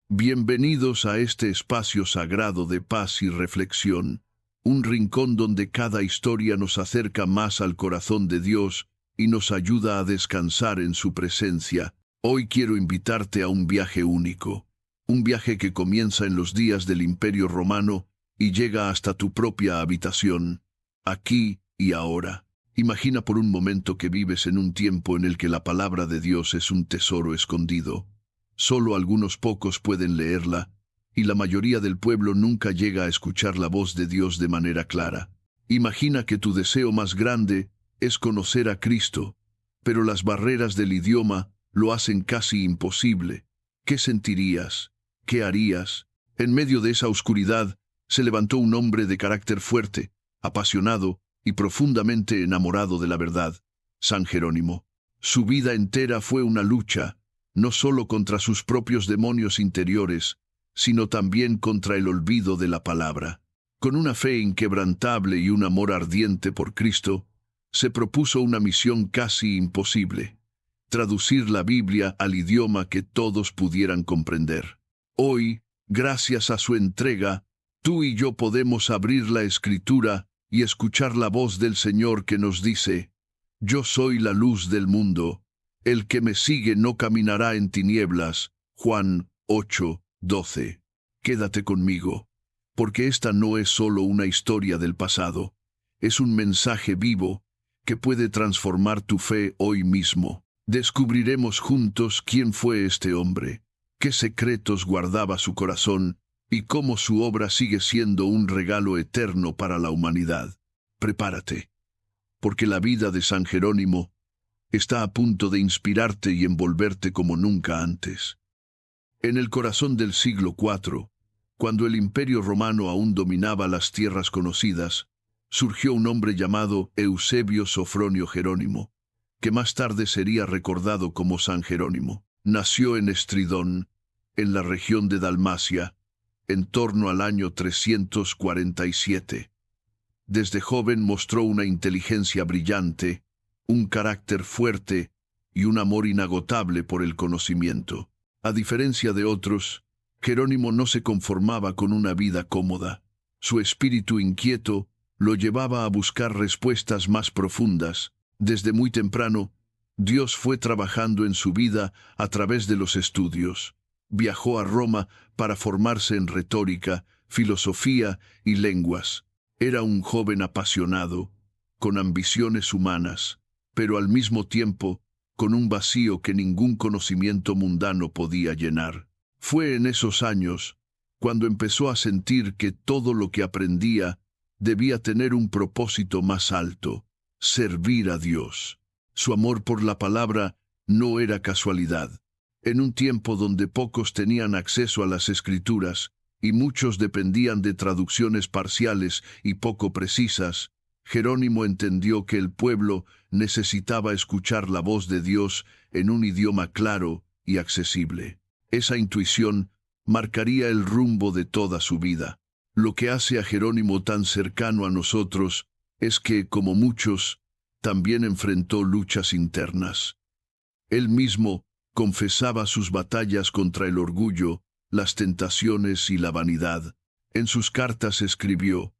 Bienvenidos a este espacio sagrado de paz y reflexión, un rincón donde cada historia nos acerca más al corazón de Dios y nos ayuda a descansar en su presencia. Hoy quiero invitarte a un viaje único, un viaje que comienza en los días del Imperio Romano y llega hasta tu propia habitación, aquí y ahora. Imagina por un momento que vives en un tiempo en el que la palabra de Dios es un tesoro escondido. Solo algunos pocos pueden leerla, y la mayoría del pueblo nunca llega a escuchar la voz de Dios de manera clara. Imagina que tu deseo más grande es conocer a Cristo, pero las barreras del idioma lo hacen casi imposible. ¿Qué sentirías? ¿Qué harías? En medio de esa oscuridad se levantó un hombre de carácter fuerte, apasionado y profundamente enamorado de la verdad, San Jerónimo. Su vida entera fue una lucha, no solo contra sus propios demonios interiores, sino también contra el olvido de la palabra. Con una fe inquebrantable y un amor ardiente por Cristo, se propuso una misión casi imposible: traducir la Biblia al idioma que todos pudieran comprender. Hoy, gracias a su entrega, tú y yo podemos abrir la Escritura y escuchar la voz del Señor que nos dice: «Yo soy la luz del mundo. El que me sigue no caminará en tinieblas». Juan 8:12. Quédate conmigo, porque esta no es solo una historia del pasado, es un mensaje vivo que puede transformar tu fe hoy mismo. Descubriremos juntos quién fue este hombre, qué secretos guardaba su corazón y cómo su obra sigue siendo un regalo eterno para la humanidad. Prepárate, porque la vida de San Jerónimo está a punto de inspirarte y envolverte como nunca antes. En el corazón del siglo IV, cuando el Imperio Romano aún dominaba las tierras conocidas, surgió un hombre llamado Eusebio Sofronio Jerónimo, que más tarde sería recordado como San Jerónimo. Nació en Estridón, en la región de Dalmacia, en torno al año 347. Desde joven mostró una inteligencia brillante, un carácter fuerte y un amor inagotable por el conocimiento. A diferencia de otros, Jerónimo no se conformaba con una vida cómoda. Su espíritu inquieto lo llevaba a buscar respuestas más profundas. Desde muy temprano, Dios fue trabajando en su vida a través de los estudios. Viajó a Roma para formarse en retórica, filosofía y lenguas. Era un joven apasionado, con ambiciones humanas, pero al mismo tiempo con un vacío que ningún conocimiento mundano podía llenar. Fue en esos años cuando empezó a sentir que todo lo que aprendía debía tener un propósito más alto: servir a Dios. Su amor por la palabra no era casualidad. En un tiempo donde pocos tenían acceso a las Escrituras y muchos dependían de traducciones parciales y poco precisas, Jerónimo entendió que el pueblo necesitaba escuchar la voz de Dios en un idioma claro y accesible. Esa intuición marcaría el rumbo de toda su vida. Lo que hace a Jerónimo tan cercano a nosotros es que, como muchos, también enfrentó luchas internas. Él mismo confesaba sus batallas contra el orgullo, las tentaciones y la vanidad. En sus cartas escribió: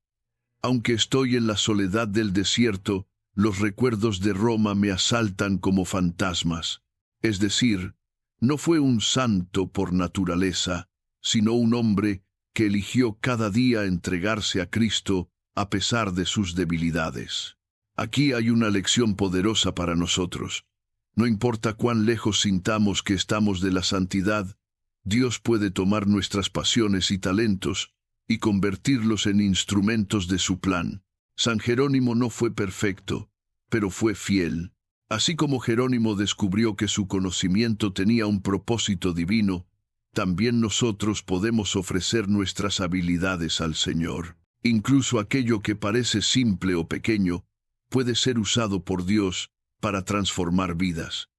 «Aunque estoy en la soledad del desierto, los recuerdos de Roma me asaltan como fantasmas». Es decir, no fue un santo por naturaleza, sino un hombre que eligió cada día entregarse a Cristo a pesar de sus debilidades. Aquí hay una lección poderosa para nosotros. No importa cuán lejos sintamos que estamos de la santidad, Dios puede tomar nuestras pasiones y talentos y convertirlos en instrumentos de su plan. San Jerónimo no fue perfecto, pero fue fiel. Así como Jerónimo descubrió que su conocimiento tenía un propósito divino, también nosotros podemos ofrecer nuestras habilidades al Señor. Incluso aquello que parece simple o pequeño puede ser usado por Dios para transformar vidas.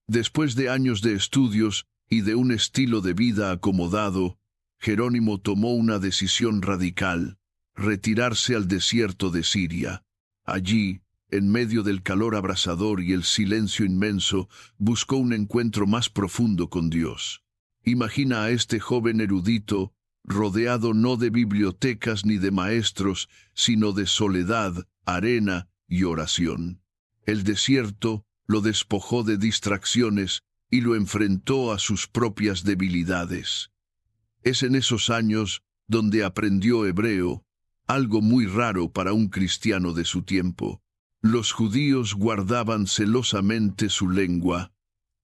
Después de años de estudios y de un estilo de vida acomodado, Jerónimo tomó una decisión radical: retirarse al desierto de Siria. Allí, en medio del calor abrasador y el silencio inmenso, buscó un encuentro más profundo con Dios. Imagina a este joven erudito, rodeado no de bibliotecas ni de maestros, sino de soledad, arena y oración. El desierto lo despojó de distracciones y lo enfrentó a sus propias debilidades. Es en esos años donde aprendió hebreo, algo muy raro para un cristiano de su tiempo. Los judíos guardaban celosamente su lengua,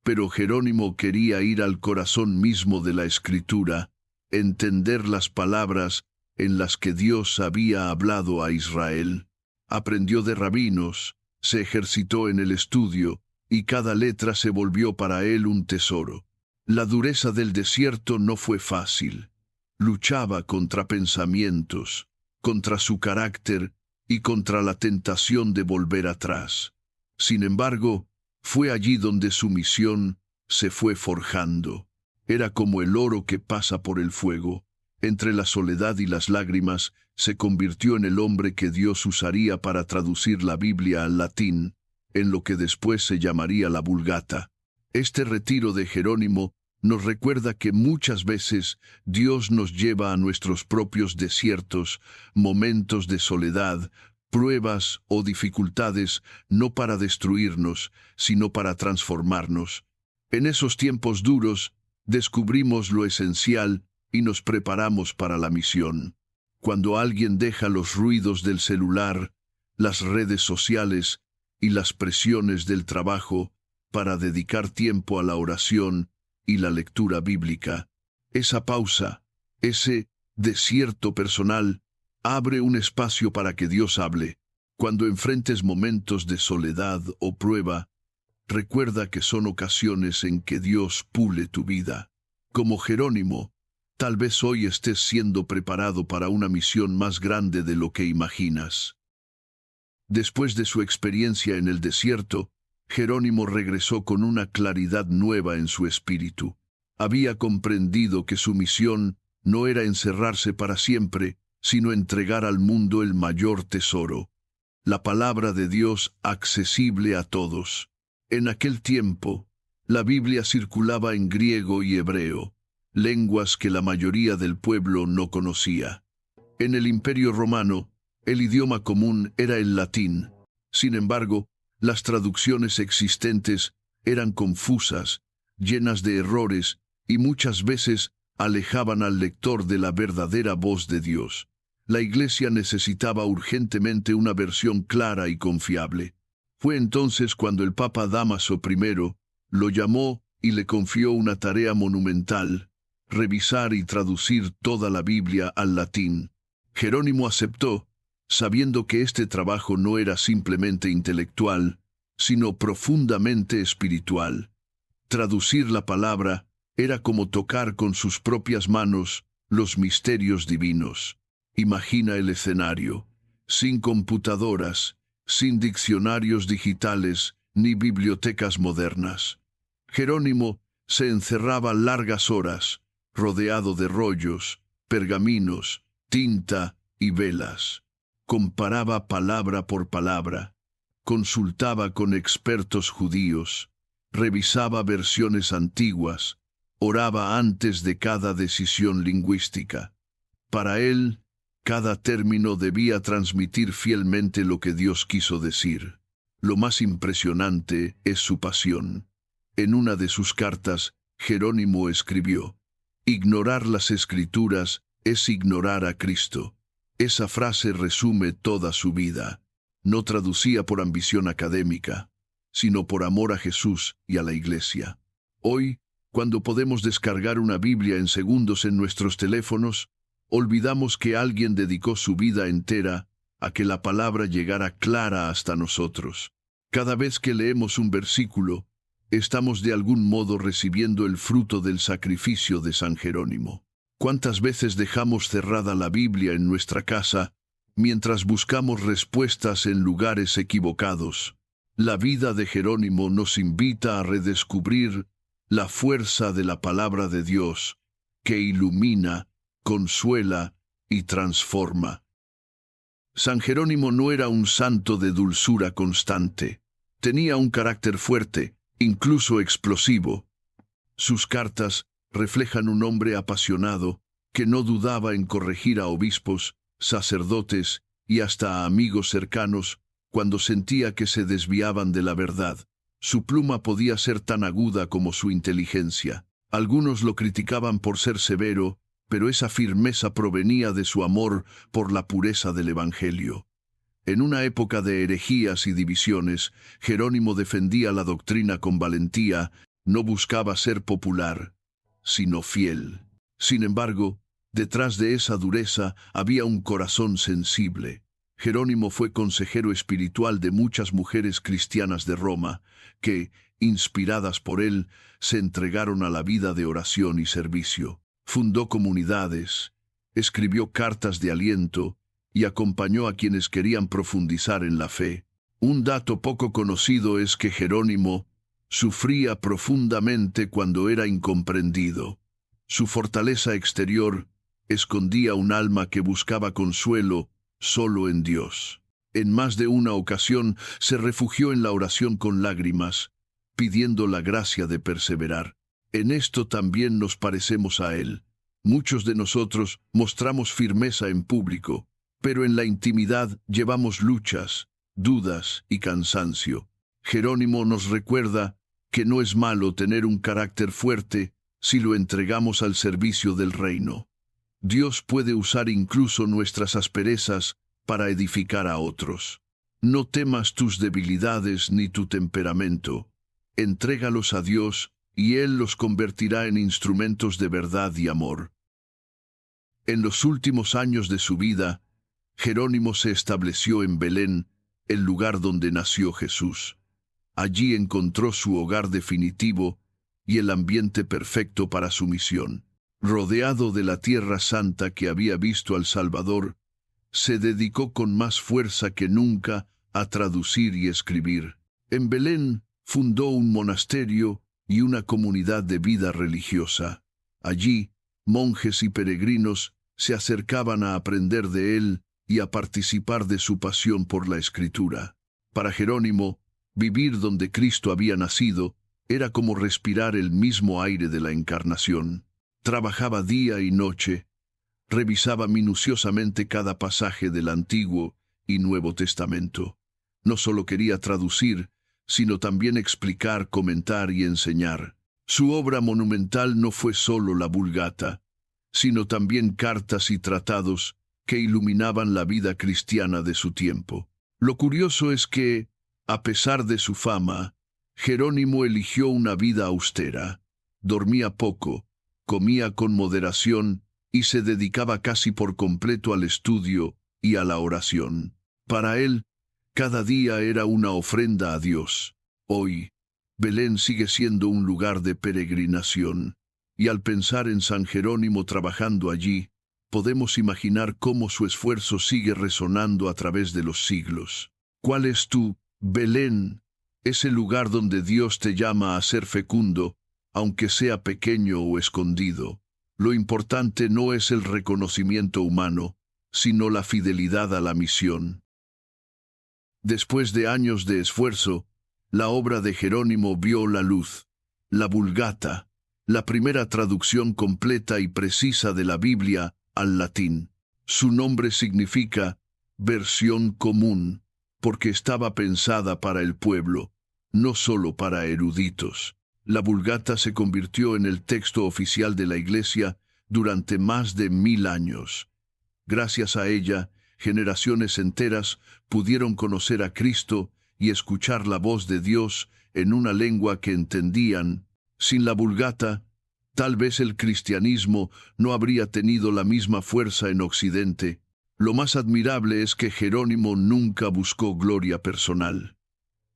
pero Jerónimo quería ir al corazón mismo de la Escritura, entender las palabras en las que Dios había hablado a Israel. Aprendió de rabinos, se ejercitó en el estudio, y cada letra se volvió para él un tesoro. La dureza del desierto no fue fácil. Luchaba contra pensamientos, contra su carácter y contra la tentación de volver atrás. Sin embargo, fue allí donde su misión se fue forjando. Era como el oro que pasa por el fuego. Entre la soledad y las lágrimas, se convirtió en el hombre que Dios usaría para traducir la Biblia al latín, en lo que después se llamaría la Vulgata. Este retiro de Jerónimo nos recuerda que muchas veces Dios nos lleva a nuestros propios desiertos, momentos de soledad, pruebas o dificultades, no para destruirnos, sino para transformarnos. En esos tiempos duros, descubrimos lo esencial y nos preparamos para la misión. Cuando alguien deja los ruidos del celular, las redes sociales y las presiones del trabajo para dedicar tiempo a la oración y la lectura bíblica, esa pausa, ese desierto personal, abre un espacio para que Dios hable. Cuando enfrentes momentos de soledad o prueba, recuerda que son ocasiones en que Dios pule tu vida. Como Jerónimo, tal vez hoy estés siendo preparado para una misión más grande de lo que imaginas. Después de su experiencia en el desierto, Jerónimo regresó con una claridad nueva en su espíritu. Había comprendido que su misión no era encerrarse para siempre, sino entregar al mundo el mayor tesoro, la palabra de Dios accesible a todos. En aquel tiempo, la Biblia circulaba en griego y hebreo, lenguas que la mayoría del pueblo no conocía. En el Imperio Romano, el idioma común era el latín. Sin embargo, las traducciones existentes eran confusas, llenas de errores y muchas veces alejaban al lector de la verdadera voz de Dios. La Iglesia necesitaba urgentemente una versión clara y confiable. Fue entonces cuando el Papa Dámaso I lo llamó y le confió una tarea monumental: revisar y traducir toda la Biblia al latín. Jerónimo aceptó, sabiendo que este trabajo no era simplemente intelectual, sino profundamente espiritual. Traducir la palabra era como tocar con sus propias manos los misterios divinos. Imagina el escenario: sin computadoras, sin diccionarios digitales ni bibliotecas modernas. Jerónimo se encerraba largas horas, rodeado de rollos, pergaminos, tinta y velas. Comparaba palabra por palabra, consultaba con expertos judíos, revisaba versiones antiguas, oraba antes de cada decisión lingüística. Para él, cada término debía transmitir fielmente lo que Dios quiso decir. Lo más impresionante es su pasión. En una de sus cartas, Jerónimo escribió: «Ignorar las Escrituras es ignorar a Cristo». Esa frase resume toda su vida. No traducía por ambición académica, sino por amor a Jesús y a la Iglesia. Hoy, cuando podemos descargar una Biblia en segundos en nuestros teléfonos, olvidamos que alguien dedicó su vida entera a que la palabra llegara clara hasta nosotros. Cada vez que leemos un versículo, estamos de algún modo recibiendo el fruto del sacrificio de San Jerónimo. ¿Cuántas veces dejamos cerrada la Biblia en nuestra casa mientras buscamos respuestas en lugares equivocados? La vida de Jerónimo nos invita a redescubrir la fuerza de la palabra de Dios, que ilumina, consuela y transforma. San Jerónimo no era un santo de dulzura constante. Tenía un carácter fuerte, incluso explosivo. Sus cartas reflejan un hombre apasionado que no dudaba en corregir a obispos, sacerdotes y hasta a amigos cercanos cuando sentía que se desviaban de la verdad. Su pluma podía ser tan aguda como su inteligencia. Algunos lo criticaban por ser severo, pero esa firmeza provenía de su amor por la pureza del Evangelio. En una época de herejías y divisiones, Jerónimo defendía la doctrina con valentía, no buscaba ser popular, sino fiel. Sin embargo, detrás de esa dureza había un corazón sensible. Jerónimo fue consejero espiritual de muchas mujeres cristianas de Roma, que, inspiradas por él, se entregaron a la vida de oración y servicio. Fundó comunidades, escribió cartas de aliento y acompañó a quienes querían profundizar en la fe. Un dato poco conocido es que Jerónimo sufría profundamente cuando era incomprendido. Su fortaleza exterior escondía un alma que buscaba consuelo solo en Dios. En más de una ocasión se refugió en la oración con lágrimas, pidiendo la gracia de perseverar. En esto también nos parecemos a él. Muchos de nosotros mostramos firmeza en público, pero en la intimidad llevamos luchas, dudas y cansancio. Jerónimo nos recuerda que no es malo tener un carácter fuerte si lo entregamos al servicio del reino. Dios puede usar incluso nuestras asperezas para edificar a otros. No temas tus debilidades ni tu temperamento. Entrégalos a Dios y Él los convertirá en instrumentos de verdad y amor. En los últimos años de su vida, Jerónimo se estableció en Belén, el lugar donde nació Jesús. Allí encontró su hogar definitivo y el ambiente perfecto para su misión. Rodeado de la tierra santa que había visto al Salvador, se dedicó con más fuerza que nunca a traducir y escribir. En Belén fundó un monasterio y una comunidad de vida religiosa. Allí, monjes y peregrinos se acercaban a aprender de él y a participar de su pasión por la Escritura. Para Jerónimo, vivir donde Cristo había nacido era como respirar el mismo aire de la Encarnación. Trabajaba día y noche, revisaba minuciosamente cada pasaje del Antiguo y Nuevo Testamento. No solo quería traducir, sino también explicar, comentar y enseñar. Su obra monumental no fue solo la Vulgata, sino también cartas y tratados que iluminaban la vida cristiana de su tiempo. Lo curioso es que, a pesar de su fama, Jerónimo eligió una vida austera. Dormía poco, comía con moderación y se dedicaba casi por completo al estudio y a la oración. Para él, cada día era una ofrenda a Dios. Hoy, Belén sigue siendo un lugar de peregrinación, y al pensar en San Jerónimo trabajando allí, podemos imaginar cómo su esfuerzo sigue resonando a través de los siglos. ¿Cuál es tu Belén? Ese lugar donde Dios te llama a ser fecundo, aunque sea pequeño o escondido. Lo importante no es el reconocimiento humano, sino la fidelidad a la misión. Después de años de esfuerzo, la obra de Jerónimo vio la luz. La Vulgata, la primera traducción completa y precisa de la Biblia al latín. Su nombre significa versión común, porque estaba pensada para el pueblo, no solo para eruditos. La Vulgata se convirtió en el texto oficial de la Iglesia durante más de 1000 años. Gracias a ella, generaciones enteras pudieron conocer a Cristo y escuchar la voz de Dios en una lengua que entendían. Sin la Vulgata, tal vez el cristianismo no habría tenido la misma fuerza en Occidente. Lo más admirable es que Jerónimo nunca buscó gloria personal.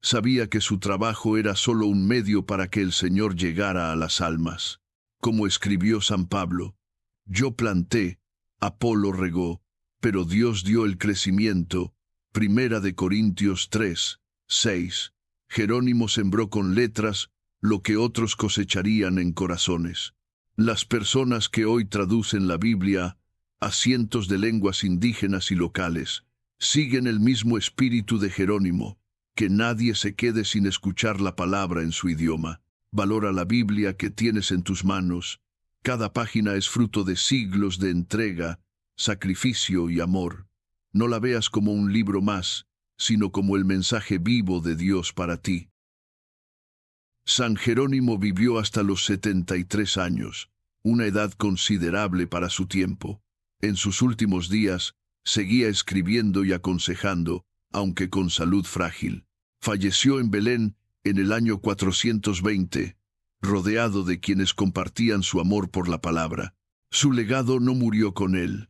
Sabía que su trabajo era solo un medio para que el Señor llegara a las almas. Como escribió San Pablo, yo planté, Apolo regó, pero Dios dio el crecimiento. 1 Corintios 3, 6. Jerónimo sembró con letras lo que otros cosecharían en corazones. Las personas que hoy traducen la Biblia a cientos de lenguas indígenas y locales siguen el mismo espíritu de Jerónimo. Que nadie se quede sin escuchar la palabra en su idioma. Valora la Biblia que tienes en tus manos Cada página es fruto de siglos de entrega, sacrificio y amor. No la veas como un libro más, sino como el mensaje vivo de Dios para ti. San Jerónimo vivió hasta los 73 años, una edad considerable para su tiempo. En sus últimos días, seguía escribiendo y aconsejando, aunque con salud frágil. Falleció en Belén en el año 420, rodeado de quienes compartían su amor por la palabra. Su legado no murió con él.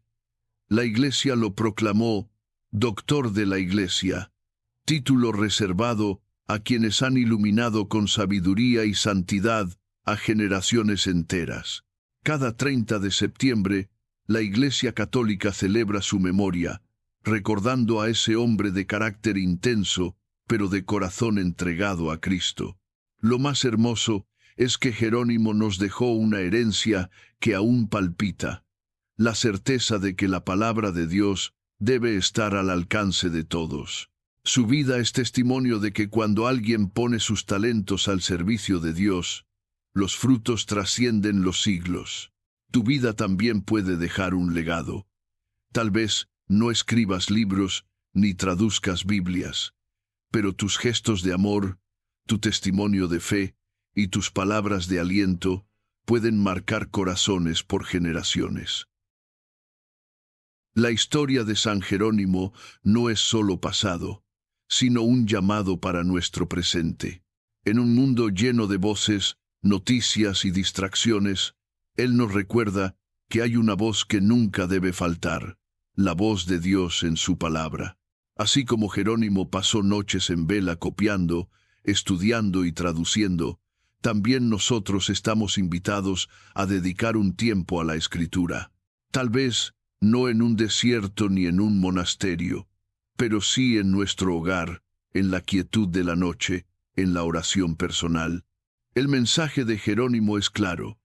La Iglesia lo proclamó Doctor de la Iglesia, título reservado a quienes han iluminado con sabiduría y santidad a generaciones enteras. Cada 30 de septiembre, la Iglesia Católica celebra su memoria, recordando a ese hombre de carácter intenso, pero de corazón entregado a Cristo. Lo más hermoso es que Jerónimo nos dejó una herencia que aún palpita, la certeza de que la palabra de Dios debe estar al alcance de todos. Su vida es testimonio de que cuando alguien pone sus talentos al servicio de Dios, los frutos trascienden los siglos. Tu vida también puede dejar un legado. Tal vez no escribas libros ni traduzcas Biblias, pero tus gestos de amor, tu testimonio de fe y tus palabras de aliento pueden marcar corazones por generaciones. La historia de San Jerónimo no es solo pasado, sino un llamado para nuestro presente. En un mundo lleno de voces, noticias y distracciones, Él nos recuerda que hay una voz que nunca debe faltar, la voz de Dios en su palabra. Así como Jerónimo pasó noches en vela copiando, estudiando y traduciendo, también nosotros estamos invitados a dedicar un tiempo a la Escritura. Tal vez no en un desierto ni en un monasterio, pero sí en nuestro hogar, en la quietud de la noche, en la oración personal. El mensaje de Jerónimo es claro.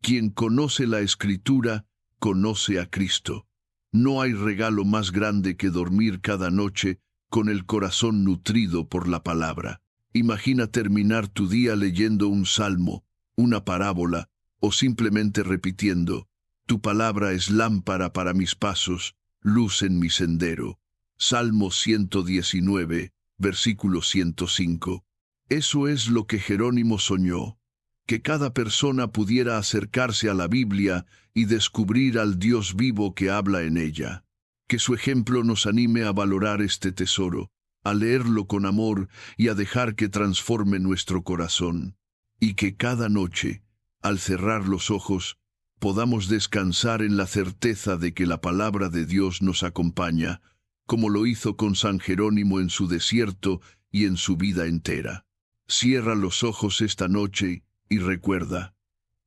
Quien conoce la Escritura, conoce a Cristo. No hay regalo más grande que dormir cada noche con el corazón nutrido por la palabra. Imagina terminar tu día leyendo un salmo, una parábola, o simplemente repitiendo: tu palabra es lámpara para mis pasos, luz en mi sendero. Salmo 119, versículo 105. Eso es lo que Jerónimo soñó, que cada persona pudiera acercarse a la Biblia y descubrir al Dios vivo que habla en ella. Que su ejemplo nos anime a valorar este tesoro, a leerlo con amor y a dejar que transforme nuestro corazón. Y que cada noche, al cerrar los ojos, podamos descansar en la certeza de que la palabra de Dios nos acompaña, como lo hizo con San Jerónimo en su desierto y en su vida entera. Cierra los ojos esta noche y recuerda,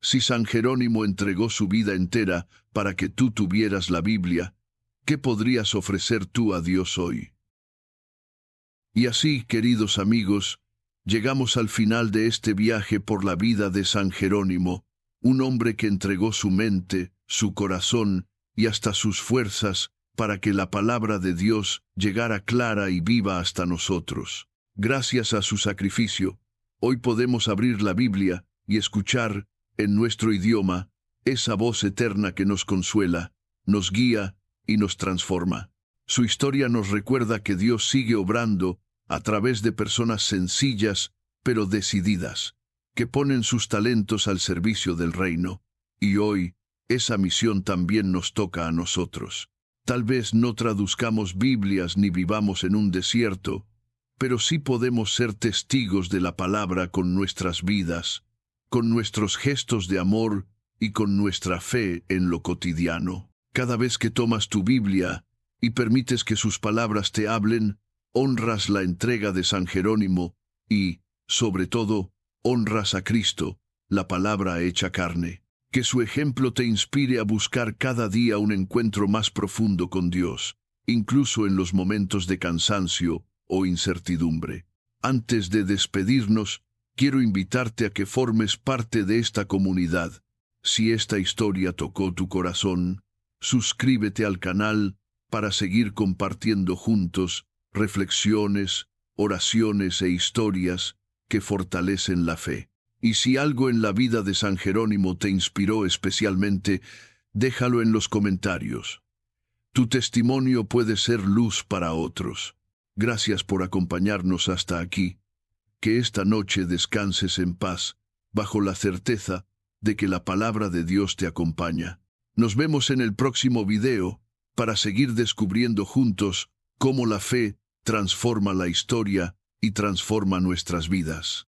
si San Jerónimo entregó su vida entera para que tú tuvieras la Biblia, ¿qué podrías ofrecer tú a Dios hoy? Y así, queridos amigos, llegamos al final de este viaje por la vida de San Jerónimo, un hombre que entregó su mente, su corazón y hasta sus fuerzas para que la palabra de Dios llegara clara y viva hasta nosotros. Gracias a su sacrificio, hoy podemos abrir la Biblia y escuchar, en nuestro idioma, esa voz eterna que nos consuela, nos guía y nos transforma. Su historia nos recuerda que Dios sigue obrando a través de personas sencillas pero decididas, que ponen sus talentos al servicio del reino. Y hoy, esa misión también nos toca a nosotros. Tal vez no traduzcamos Biblias ni vivamos en un desierto, pero sí podemos ser testigos de la palabra con nuestras vidas, con nuestros gestos de amor y con nuestra fe en lo cotidiano. Cada vez que tomas tu Biblia y permites que sus palabras te hablen, honras la entrega de San Jerónimo y, sobre todo, honras a Cristo, la palabra hecha carne. Que su ejemplo te inspire a buscar cada día un encuentro más profundo con Dios, incluso en los momentos de cansancio o incertidumbre. Antes de despedirnos, quiero invitarte a que formes parte de esta comunidad. Si esta historia tocó tu corazón, suscríbete al canal para seguir compartiendo juntos reflexiones, oraciones e historias que fortalecen la fe. Y si algo en la vida de San Jerónimo te inspiró especialmente, déjalo en los comentarios. Tu testimonio puede ser luz para otros. Gracias por acompañarnos hasta aquí. Que esta noche descanses en paz, bajo la certeza de que la palabra de Dios te acompaña. Nos vemos en el próximo video para seguir descubriendo juntos cómo la fe transforma la historia y transforma nuestras vidas.